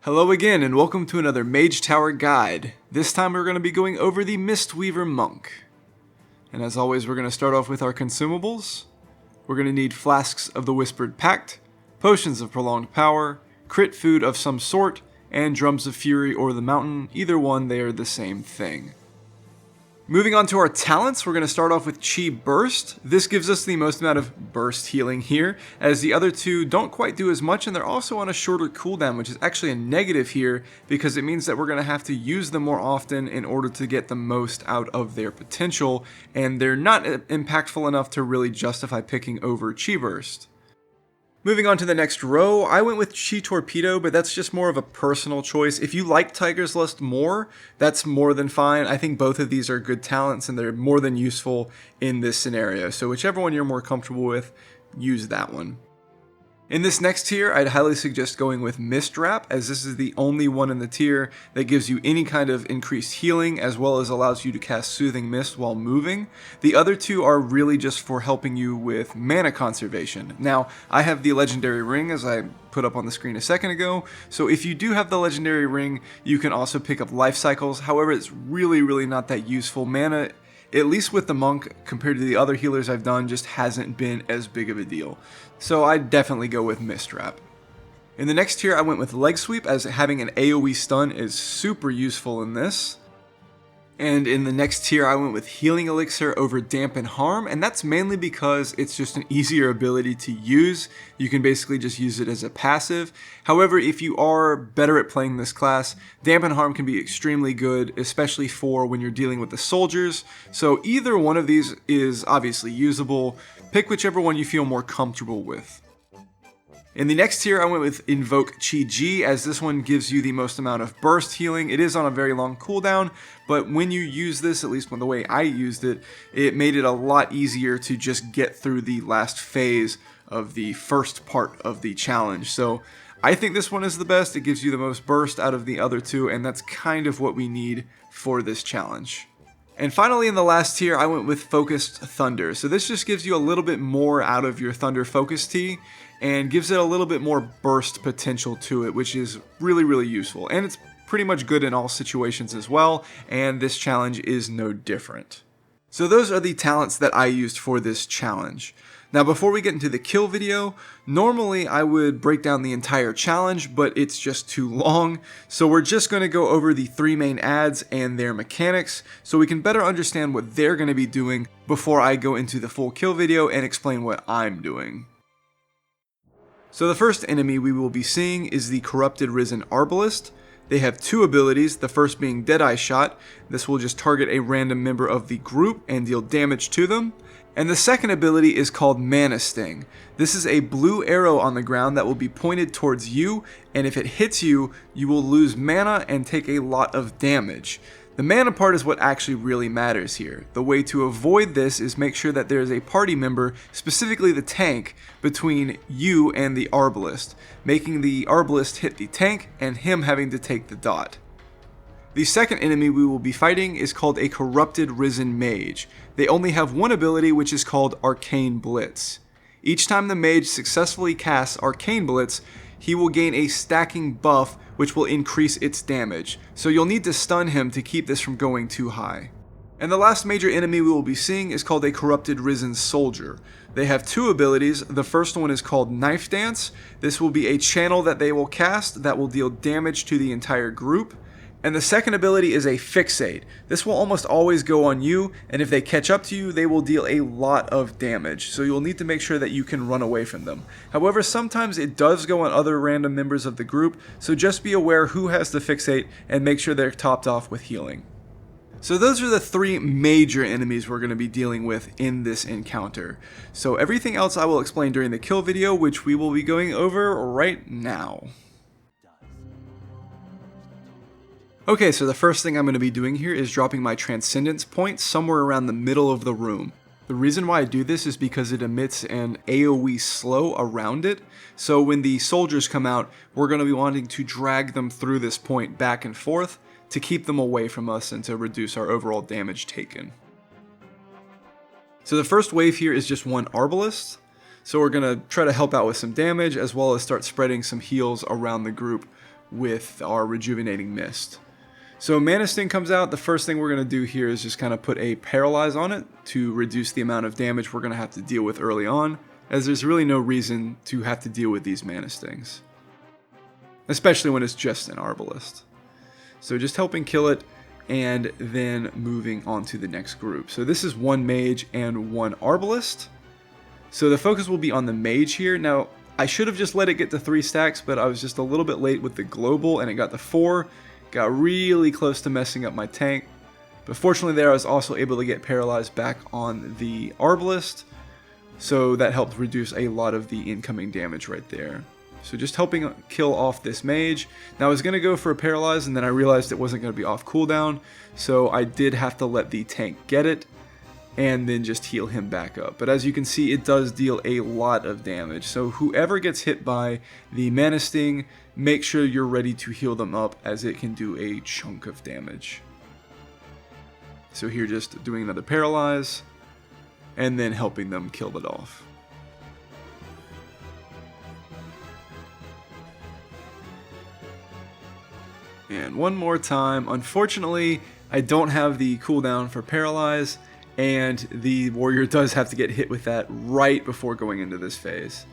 Hello again and welcome to another Mage Tower guide. This time we're going to be going over the Mistweaver Monk. And as always we're going to start off with our consumables. We're going to need flasks of the Whispered Pact, potions of prolonged power, crit food of some sort, and drums of fury or the mountain. Either one, they are the same thing. Moving on to our talents, we're going to start off with Chi Burst. This gives us the most amount of burst healing here, as the other two don't quite do as much, and they're also on a shorter cooldown, which is actually a negative here, because it means that we're going to have to use them more often in order to get the most out of their potential, and they're not impactful enough to really justify picking over Chi Burst. Moving on to the next row, I went with Chi Torpedo, but that's just more of a personal choice. If you like Tiger's Lust more, that's more than fine. I think both of these are good talents and they're more than useful in this scenario. So whichever one you're more comfortable with, use that one. In this next tier, I'd highly suggest going with Mist Wrap, as this is the only one in the tier that gives you any kind of increased healing, as well as allows you to cast Soothing Mist while moving. The other two are really just for helping you with mana conservation. Now, I have the Legendary Ring, as I put up on the screen a second ago, so if you do have the Legendary Ring, you can also pick up Life Cycles. However, it's really not that useful. Mana, at least with the Monk, compared to the other healers I've done, just hasn't been as big of a deal. So I'd definitely go with Mist Wrap. In the next tier I went with Leg Sweep, as having an AoE stun is super useful in this. And in the next tier I went with Healing Elixir over Dampen Harm, and that's mainly because it's just an easier ability to use. You can basically just use it as a passive. However, if you are better at playing this class, Dampen Harm can be extremely good, especially for when you're dealing with the soldiers. So either one of these is obviously usable. Pick whichever one you feel more comfortable with. In the next tier, I went with Invoke Chi Ji, as this one gives you the most amount of burst healing. It is on a very long cooldown, but when you use this, at least the way I used it, it made it a lot easier to just get through the last phase of the first part of the challenge. So I think this one is the best. It gives you the most burst out of the other two, and that's kind of what we need for this challenge. And finally, in the last tier, I went with Focused Thunder. So this just gives you a little bit more out of your Thunder Focus Tea, and gives it a little bit more burst potential to it, which is really useful. And it's pretty much good in all situations as well, and this challenge is no different. So those are the talents that I used for this challenge. Now before we get into the kill video, normally I would break down the entire challenge, but it's just too long, so we're just going to go over the three main adds and their mechanics, so we can better understand what they're going to be doing before I go into the full kill video and explain what I'm doing. So the first enemy we will be seeing is the Corrupted Risen Herbalist. They have two abilities, the first being Deadeye Shot. This will just target a random member of the group and deal damage to them. And the second ability is called Mana Sting. This is a blue arrow on the ground that will be pointed towards you, and if it hits you, you will lose mana and take a lot of damage. The mana part is what actually really matters here. The way to avoid this is make sure that there is a party member, specifically the tank, between you and the Herbalist, making the Herbalist hit the tank and him having to take the dot. The second enemy we will be fighting is called a Corrupted Risen Mage. They only have one ability, which is called Arcane Blitz. Each time the mage successfully casts Arcane Blitz, he will gain a stacking buff which will increase its damage, so you'll need to stun him to keep this from going too high. And the last major enemy we will be seeing is called a Corrupted Risen Soldier. They have two abilities. The first one is called Knife Dance. This will be a channel that they will cast that will deal damage to the entire group. And the second ability is a Fixate. This will almost always go on you, and if they catch up to you, they will deal a lot of damage, so you'll need to make sure that you can run away from them. However, sometimes it does go on other random members of the group, so just be aware who has the Fixate and make sure they're topped off with healing. So those are the three major enemies we're going to be dealing with in this encounter. So everything else I will explain during the kill video, which we will be going over right now. Okay, so the first thing I'm going to be doing here is dropping my Transcendence point somewhere around the middle of the room. The reason why I do this is because it emits an AoE slow around it, so when the soldiers come out, we're going to be wanting to drag them through this point back and forth to keep them away from us and to reduce our overall damage taken. So the first wave here is just one Herbalist, so we're going to try to help out with some damage as well as start spreading some heals around the group with our Rejuvenating Mist. So Mana Sting comes out. The first thing we're going to do here is just kind of put a Paralyze on it to reduce the amount of damage we're going to have to deal with early on, as there's really no reason to have to deal with these Mana Stings, especially when it's just an Herbalist. So just helping kill it, and then moving on to the next group. So this is one Mage and one Herbalist. So the focus will be on the Mage here. Now, I should have just let it get to 3 stacks, but I was just a little bit late with the global, and it got to 4. Got really close to messing up my tank. But fortunately there I was also able to get paralyzed back on the Herbalist. So that helped reduce a lot of the incoming damage right there. So just helping kill off this Mage. Now I was going to go for a Paralyze, and then I realized it wasn't going to be off cooldown. So I did have to let the tank get it, and then just heal him back up. But as you can see, it does deal a lot of damage. So whoever gets hit by the Mana Sting, make sure you're ready to heal them up, as it can do a chunk of damage. So here just doing another Paralyze, and then helping them kill it off. And one more time. Unfortunately, I don't have the cooldown for Paralyze, and the warrior does have to get hit with that right before going into this phase,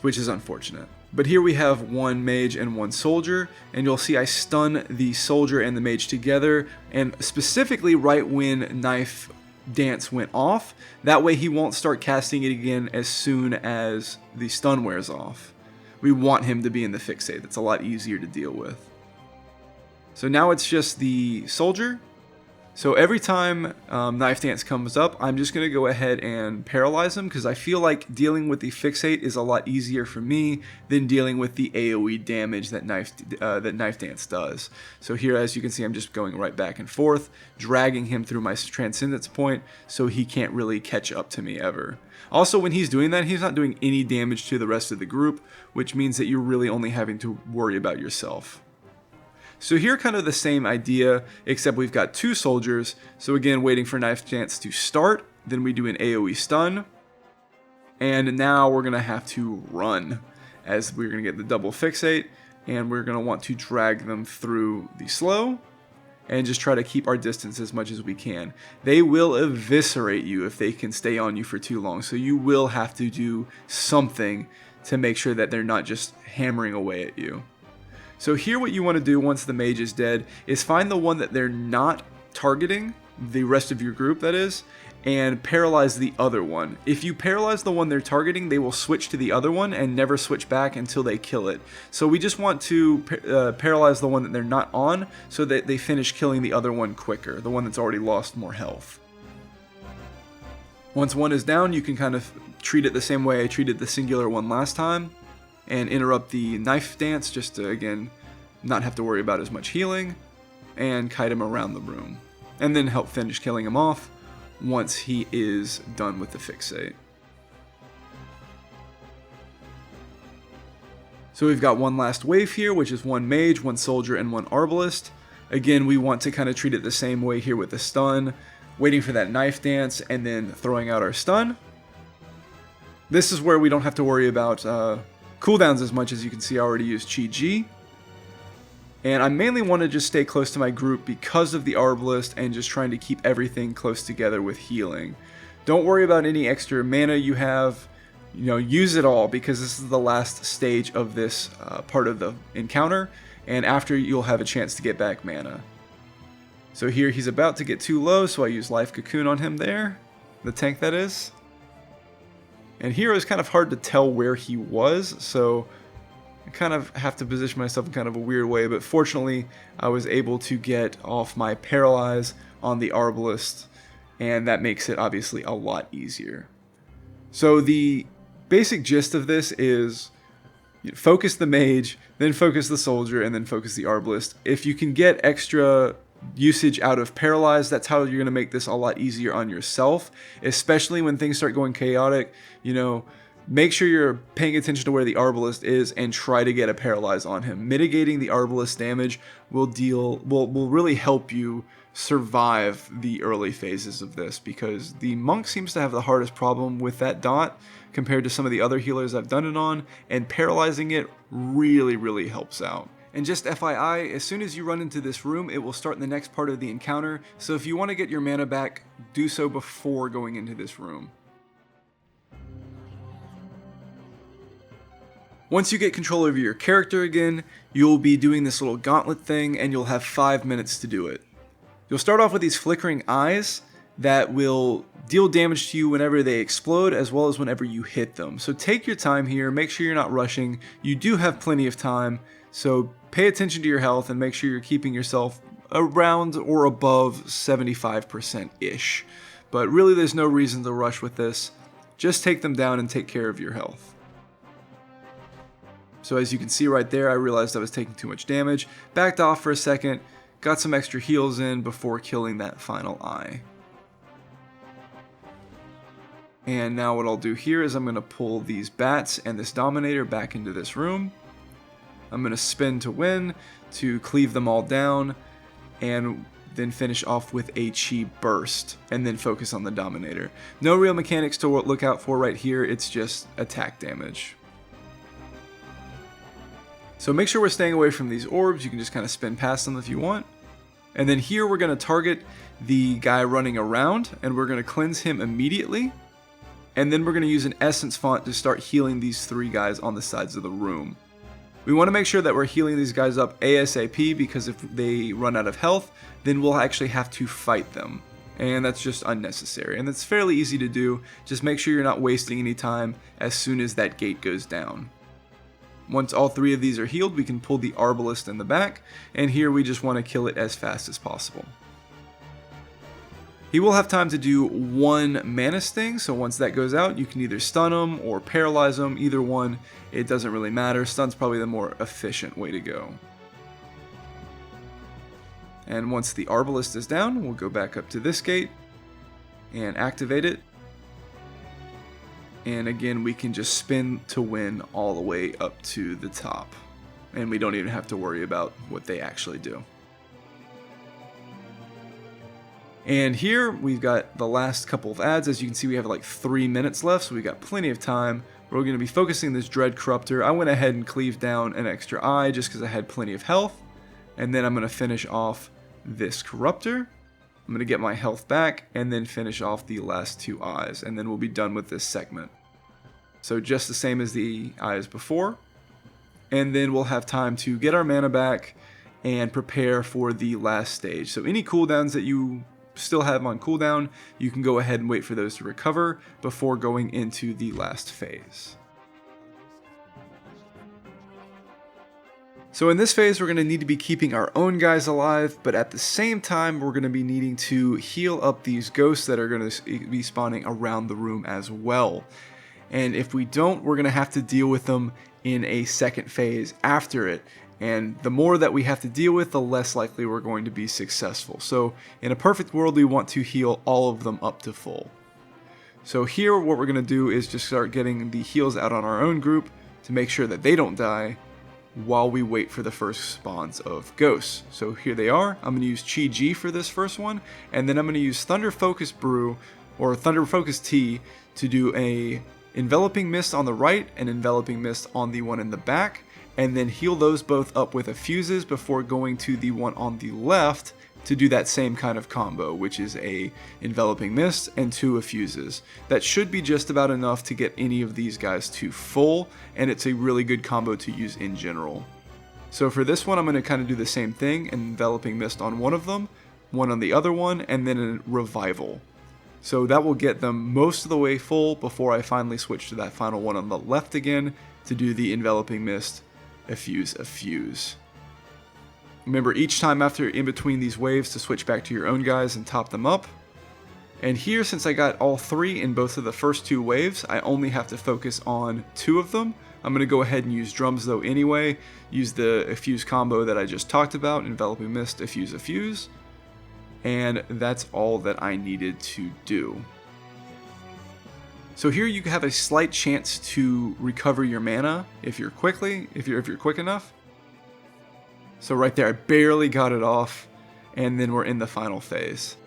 which is unfortunate. But here we have one Mage and one Soldier, and you'll see I stun the Soldier and the Mage together, and specifically right when Knife Dance went off. That way he won't start casting it again as soon as the stun wears off. We want him to be in the Fixate. That's a lot easier to deal with. So now it's just the Soldier. So every time Knife Dance comes up, I'm just going to go ahead and paralyze him, because I feel like dealing with the Fixate is a lot easier for me than dealing with the AoE damage that Knife Dance does. So here, as you can see, I'm just going right back and forth, dragging him through my Transcendence point, so he can't really catch up to me ever. Also, when he's doing that, he's not doing any damage to the rest of the group, which means that you're really only having to worry about yourself. So here, kind of the same idea, except we've got 2 soldiers. So again, waiting for Knife Dance to start, then we do an AoE stun, and now we're going to have to run, as we're going to get the double Fixate, and we're going to want to drag them through the slow, and just try to keep our distance as much as we can. They will eviscerate you if they can stay on you for too long, so you will have to do something to make sure that they're not just hammering away at you. So here what you want to do once the Mage is dead is find the one that they're not targeting, the rest of your group that is, and paralyze the other one. If you paralyze the one they're targeting, they will switch to the other one and never switch back until they kill it. So we just want to paralyze the one that they're not on, so that they finish killing the other one quicker, the one that's already lost more health. Once one is down, you can kind of treat it the same way I treated the singular one last time, and interrupt the Knife Dance just to, again, not have to worry about as much healing, and kite him around the room. And then help finish killing him off once he is done with the Fixate. So we've got one last wave here, which is one Mage, one Soldier, and one Herbalist. Again, we want to kind of treat it the same way here with the stun, waiting for that Knife Dance, and then throwing out our stun. This is where we don't have to worry about cooldowns as much. As you can see, I already used Chi Ji. And I mainly want to just stay close to my group because of the Herbalist, and just trying to keep everything close together with healing. Don't worry about any extra mana you have. You know, use it all, because this is the last stage of this part of the encounter, and after you'll have a chance to get back mana. So here he's about to get too low, so I use Life Cocoon on him there, the tank that is. And here it was kind of hard to tell where he was, so I kind of have to position myself in kind of a weird way, but fortunately I was able to get off my Paralyze on the Herbalist, and that makes it obviously a lot easier. So the basic gist of this is focus the Mage, then focus the Soldier, and then focus the Herbalist. If you can get extra usage out of Paralyze, that's how you're going to make this a lot easier on yourself, especially when things start going chaotic. You know, make sure you're paying attention to where the Herbalist is and try to get a Paralyze on him. Mitigating the Herbalist damage will really help you survive the early phases of this, because the Monk seems to have the hardest problem with that dot compared to some of the other healers I've done it on, and paralyzing it really helps out. And just FYI, as soon as you run into this room, it will start in the next part of the encounter, so if you want to get your mana back, do so before going into this room. Once you get control over your character again, you'll be doing this little gauntlet thing, and you'll have 5 minutes to do it. You'll start off with these flickering eyes that will deal damage to you whenever they explode, as well as whenever you hit them. So take your time here, make sure you're not rushing. You do have plenty of time, so pay attention to your health and make sure you're keeping yourself around or above 75%-ish. But really there's no reason to rush with this. Just take them down and take care of your health. So as you can see right there, I realized I was taking too much damage, backed off for a second, got some extra heals in before killing that final eye. And now what I'll do here is I'm going to pull these bats and this Dominator back into this room. I'm going to spin to win to cleave them all down, and then finish off with a Chi Burst, and then focus on the Dominator. No real mechanics to look out for right here, it's just attack damage. So make sure we're staying away from these orbs. You can just kind of spin past them if you want. And then here we're going to target the guy running around, and we're going to cleanse him immediately. And then we're going to use an essence font to start healing these 3 guys on the sides of the room. We want to make sure that we're healing these guys up ASAP, because if they run out of health, then we'll actually have to fight them. And that's just unnecessary. And that's fairly easy to do. Just make sure you're not wasting any time as soon as that gate goes down. Once all 3 of these are healed, we can pull the Herbalist in the back, and here we just want to kill it as fast as possible. He will have time to do 1 mana sting, so once that goes out, you can either stun him or paralyze him, either one, it doesn't really matter. Stun's probably the more efficient way to go. And once the Herbalist is down, we'll go back up to this gate and activate it. And again, we can just spin to win all the way up to the top. And we don't even have to worry about what they actually do. And here we've got the last couple of adds. As you can see, we have like 3 minutes left, so we've got plenty of time. We're going to be focusing this Dread Corruptor. I went ahead and cleaved down an extra eye just because I had plenty of health. And then I'm going to finish off this Corruptor. I'm going to get my health back and then finish off the last 2 eyes, and then we'll be done with this segment. So just the same as the eyes before, and then we'll have time to get our mana back and prepare for the last stage. So any cooldowns that you still have on cooldown, you can go ahead and wait for those to recover before going into the last phase. So in this phase, we're going to need to be keeping our own guys alive, but at the same time, we're going to be needing to heal up these ghosts that are going to be spawning around the room as well. And if we don't, we're going to have to deal with them in a second phase after it. And the more that we have to deal with, the less likely we're going to be successful. So in a perfect world, we want to heal all of them up to full. So here, what we're going to do is just start getting the heals out on our own group to make sure that they don't die, while we wait for the first spawns of ghosts. So here they are. I'm going to use Chi G for this first one, and then I'm going to use Thunder Focus Brew, or Thunder Focus Tea, to do a Enveloping Mist on the right and Enveloping Mist on the one in the back, and then heal those both up with Effuses before going to the one on the left to do that same kind of combo, which is a Enveloping Mist and 2 Effuses. That should be just about enough to get any of these guys to full, and it's a really good combo to use in general. So for this one, I'm going to kind of do the same thing, Enveloping Mist on one of them, one on the other one, and then a Revival. So that will get them most of the way full before I finally switch to that final one on the left again to do the Enveloping Mist, Effuse. Remember, each time after in between these waves to switch back to your own guys and top them up. And here, since I got all 3 in both of the first 2 waves, I only have to focus on 2 of them. I'm going to go ahead and use drums though anyway, use the Effuse combo that I just talked about, Enveloping Mist, Effuse. And that's all that I needed to do. So here you have a slight chance to recover your mana if you're quick enough. So right there, I barely got it off, and then we're in the final phase.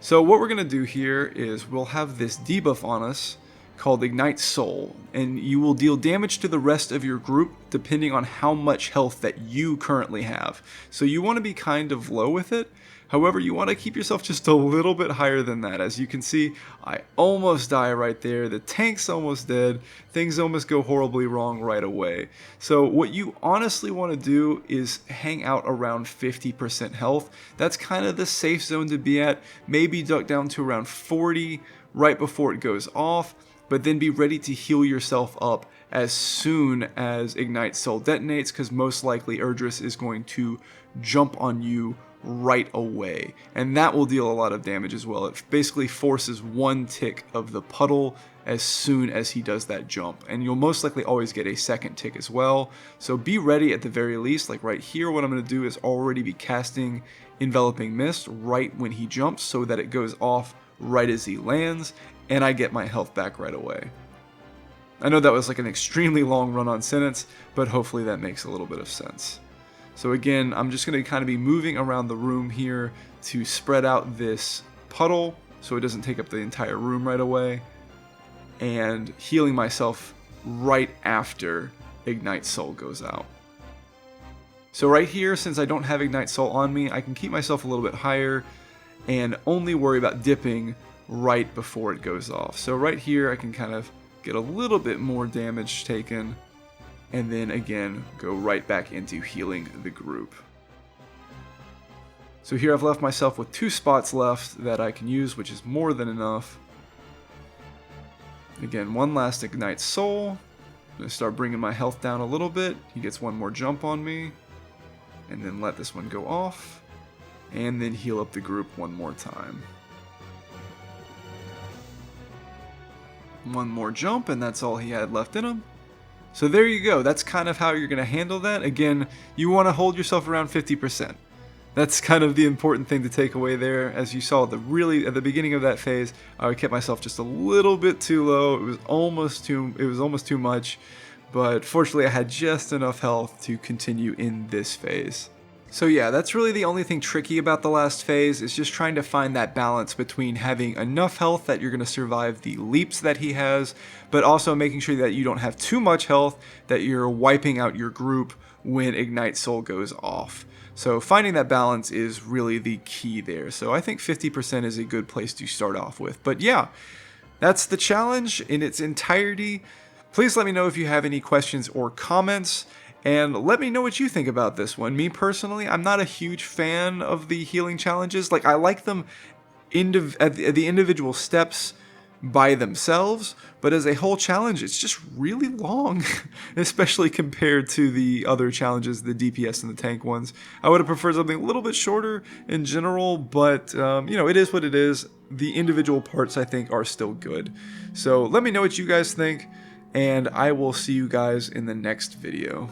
So what we're going to do here is we'll have this debuff on us called Ignite Soul, and you will deal damage to the rest of your group depending on how much health that you currently have. So you want to be kind of low with it. However, you want to keep yourself just a little bit higher than that. As you can see, I almost die right there. The tank's almost dead. Things almost go horribly wrong right away. So what you honestly want to do is hang out around 50% health. That's kind of the safe zone to be at. Maybe duck down to around 40 right before it goes off, but then be ready to heal yourself up as soon as Ignite Soul detonates, because most likely Erdris is going to jump on you right away, and that will deal a lot of damage as well. It basically forces one tick of the puddle as soon as he does that jump, and you'll most likely always get a second tick as well. So be ready at the very least. Like right here, what I'm going to do is already be casting Enveloping Mist right when he jumps so that it goes off right as he lands, and I get my health back right away. I know that was like an extremely long run-on sentence, but hopefully that makes a little bit of sense. So again, I'm just going to kind of be moving around the room here to spread out this puddle so it doesn't take up the entire room right away, and healing myself right after Ignite Soul goes out. So right here, since I don't have Ignite Soul on me, I can keep myself a little bit higher and only worry about dipping right before it goes off. So right here, I can kind of get a little bit more damage taken, and then again go right back into healing the group. So here I've left myself with 2 spots left that I can use, which is more than enough. Again, one last Ignite Soul. I'm going to start bringing my health down a little bit. He gets one more jump on me, and then let this one go off, and then heal up the group one more time. One more jump, and that's all he had left in him. So there you go. That's kind of how you're going to handle that. Again, you want to hold yourself around 50%. That's kind of the important thing to take away there. As you saw at the beginning of that phase, I kept myself just a little bit too low. It was almost too much, but fortunately I had just enough health to continue in this phase. So yeah, that's really the only thing tricky about the last phase, is just trying to find that balance between having enough health that you're going to survive the leaps that he has, but also making sure that you don't have too much health that you're wiping out your group when Ignite Soul goes off. So finding that balance is really the key there. So I think 50% is a good place to start off with. But yeah, that's the challenge in its entirety. Please let me know if you have any questions or comments, and let me know what you think about this one. Me personally, I'm not a huge fan of the healing challenges. Like, I like them at the individual steps by themselves, but as a whole challenge, it's just really long, especially compared to the other challenges, the DPS and the tank ones. I would have preferred something a little bit shorter in general, but you know, it is what it is. The individual parts, I think, are still good. So let me know what you guys think, and I will see you guys in the next video.